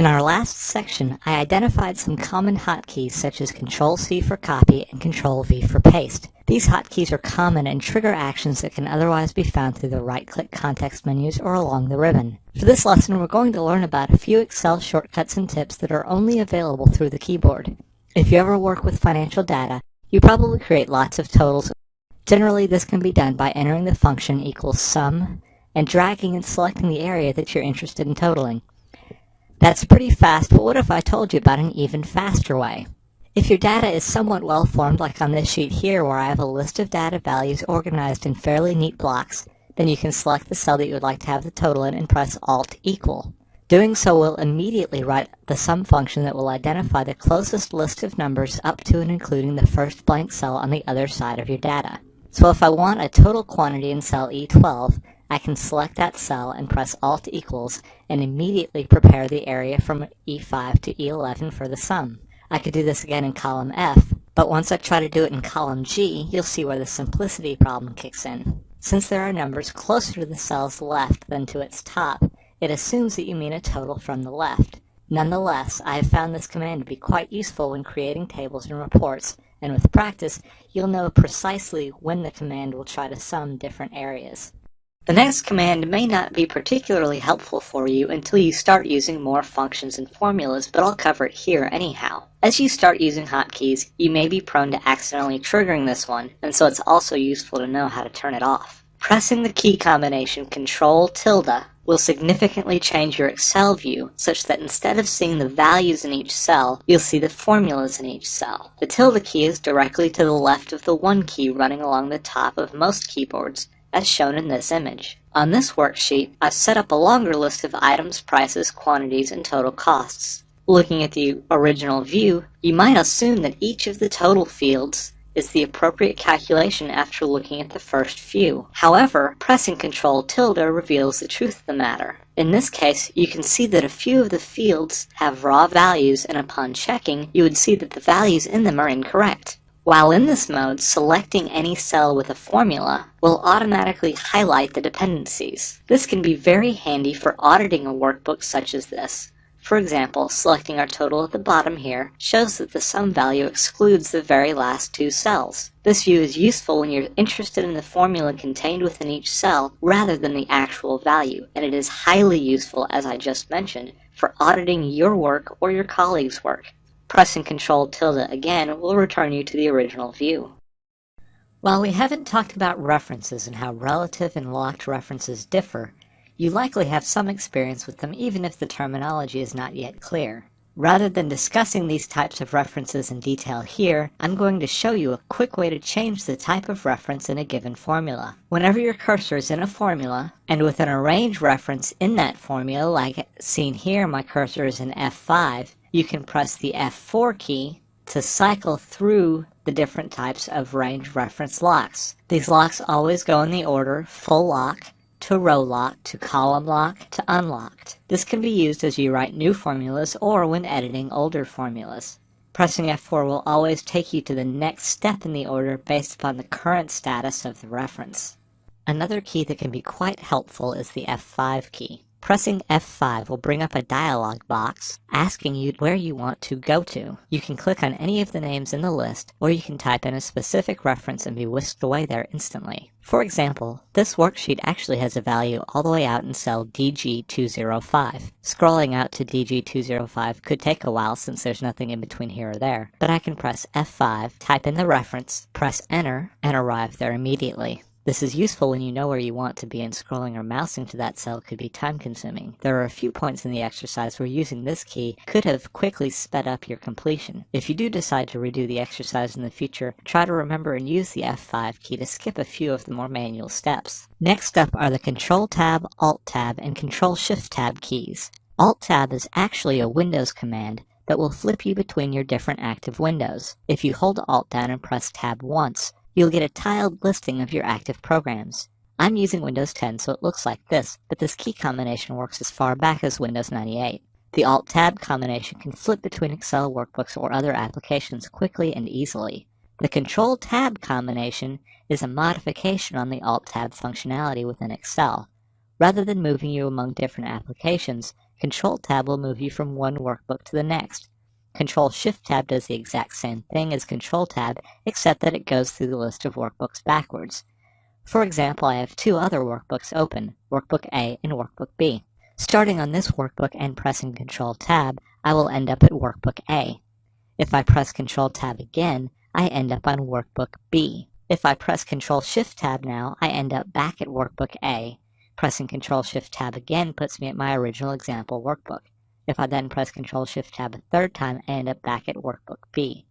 In our last section, I identified some common hotkeys such as Control-C for copy and Control-V for paste. These hotkeys are common and trigger actions that can otherwise be found through the right-click context menus or along the ribbon. For this lesson, we're going to learn about a few Excel shortcuts and tips that are only available through the keyboard. If you ever work with financial data, you probably create lots of totals. Generally, this can be done by entering the function equals sum and dragging and selecting the area that you're interested in totaling. That's pretty fast, but what if I told you about an even faster way? If your data is somewhat well formed, like on this sheet here where I have a list of data values organized in fairly neat blocks, then you can select the cell that you would like to have the total in and press Alt equal. Doing so will immediately write the sum function that will identify the closest list of numbers up to and including the first blank cell on the other side of your data. So if I want a total quantity in cell E12, I can select that cell and press Alt equals and immediately prepare the area from E5 to E11 for the sum. I could do this again in column F, but once I try to do it in column G, you'll see where the simplicity problem kicks in. Since there are numbers closer to the cell's left than to its top, it assumes that you mean a total from the left. Nonetheless, I have found this command to be quite useful when creating tables and reports, and with practice, you'll know precisely when the command will try to sum different areas. The next command may not be particularly helpful for you until you start using more functions and formulas, but I'll cover it here anyhow. As you start using hotkeys, you may be prone to accidentally triggering this one, and so it's also useful to know how to turn it off. Pressing the key combination Control-tilde will significantly change your Excel view such that instead of seeing the values in each cell, you'll see the formulas in each cell. The tilde key is directly to the left of the 1 key running along the top of most keyboards, as shown in this image. On this worksheet, I've set up a longer list of items, prices, quantities, and total costs. Looking at the original view, you might assume that each of the total fields is the appropriate calculation after looking at the first few. However, pressing Control-tilde reveals the truth of the matter. In this case, you can see that a few of the fields have raw values, and upon checking, you would see that the values in them are incorrect. While in this mode, selecting any cell with a formula will automatically highlight the dependencies. This can be very handy for auditing a workbook such as this. For example, selecting our total at the bottom here shows that the sum value excludes the very last 2 cells. This view is useful when you're interested in the formula contained within each cell rather than the actual value, and it is highly useful, as I just mentioned, for auditing your work or your colleagues' work. Pressing Control-tilde again will return you to the original view. While we haven't talked about references and how relative and locked references differ, you likely have some experience with them even if the terminology is not yet clear. Rather than discussing these types of references in detail here, I'm going to show you a quick way to change the type of reference in a given formula. Whenever your cursor is in a formula, and with an arrange reference in that formula, like seen here, my cursor is in F5, you can press the F4 key to cycle through the different types of range reference locks. These locks always go in the order full lock, to row lock, to column lock, to unlocked. This can be used as you write new formulas or when editing older formulas. Pressing F4 will always take you to the next step in the order based upon the current status of the reference. Another key that can be quite helpful is the F5 key. Pressing F5 will bring up a dialog box asking you where you want to go to. You can click on any of the names in the list, or you can type in a specific reference and be whisked away there instantly. For example, this worksheet actually has a value all the way out in cell DG205. Scrolling out to DG205 could take a while since there's nothing in between here or there, but I can press F5, type in the reference, press enter, and arrive there immediately. This is useful when you know where you want to be, and scrolling or mousing to that cell could be time-consuming. There are a few points in the exercise where using this key could have quickly sped up your completion. If you do decide to redo the exercise in the future, try to remember and use the F5 key to skip a few of the more manual steps. Next up are the Control-Tab, Alt-Tab, and Control-Shift-Tab keys. Alt-Tab is actually a Windows command that will flip you between your different active windows. If you hold Alt down and press Tab once, you'll get a tiled listing of your active programs. I'm using Windows 10, so it looks like this, but this key combination works as far back as Windows 98. The Alt-Tab combination can flip between Excel workbooks or other applications quickly and easily. The Control-Tab combination is a modification on the Alt-Tab functionality within Excel. Rather than moving you among different applications, Control-Tab will move you from one workbook to the next. Control-Shift-Tab does the exact same thing as Control-Tab, except that it goes through the list of workbooks backwards. For example, I have two other workbooks open, Workbook A and Workbook B. Starting on this workbook and pressing Control-Tab, I will end up at Workbook A. If I press Control-Tab again, I end up on Workbook B. If I press Control-Shift-Tab now, I end up back at Workbook A. Pressing Control-Shift-Tab again puts me at my original example workbook. If I then press Control-Shift-Tab a third time, I end up back at Workbook B.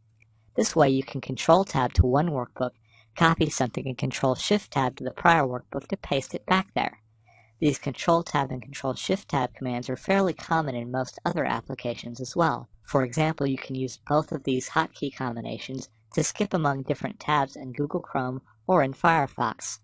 This way you can Control-Tab to one workbook, copy something, and Control-Shift-Tab to the prior workbook to paste it back there. These Control-Tab and Control-Shift-Tab commands are fairly common in most other applications as well. For example, you can use both of these hotkey combinations to skip among different tabs in Google Chrome or in Firefox.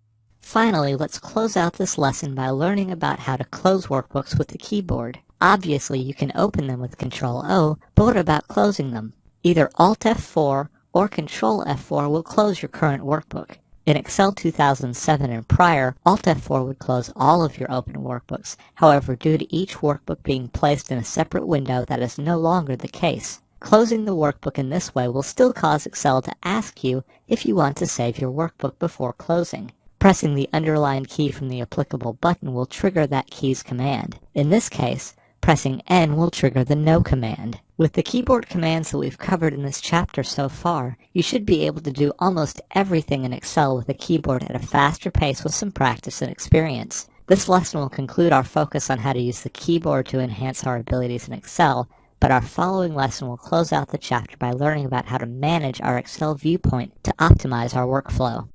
Finally, let's close out this lesson by learning about how to close workbooks with the keyboard. Obviously, you can open them with Control-O, but what about closing them? Either Alt-F4 or Control-F4 will close your current workbook. In Excel 2007 and prior, Alt-F4 would close all of your open workbooks. However, due to each workbook being placed in a separate window, that is no longer the case. Closing the workbook in this way will still cause Excel to ask you if you want to save your workbook before closing. Pressing the underlined key from the applicable button will trigger that key's command. In this case, pressing N will trigger the No command. With the keyboard commands that we've covered in this chapter so far, you should be able to do almost everything in Excel with a keyboard at a faster pace with some practice and experience. This lesson will conclude our focus on how to use the keyboard to enhance our abilities in Excel, but our following lesson will close out the chapter by learning about how to manage our Excel viewpoint to optimize our workflow.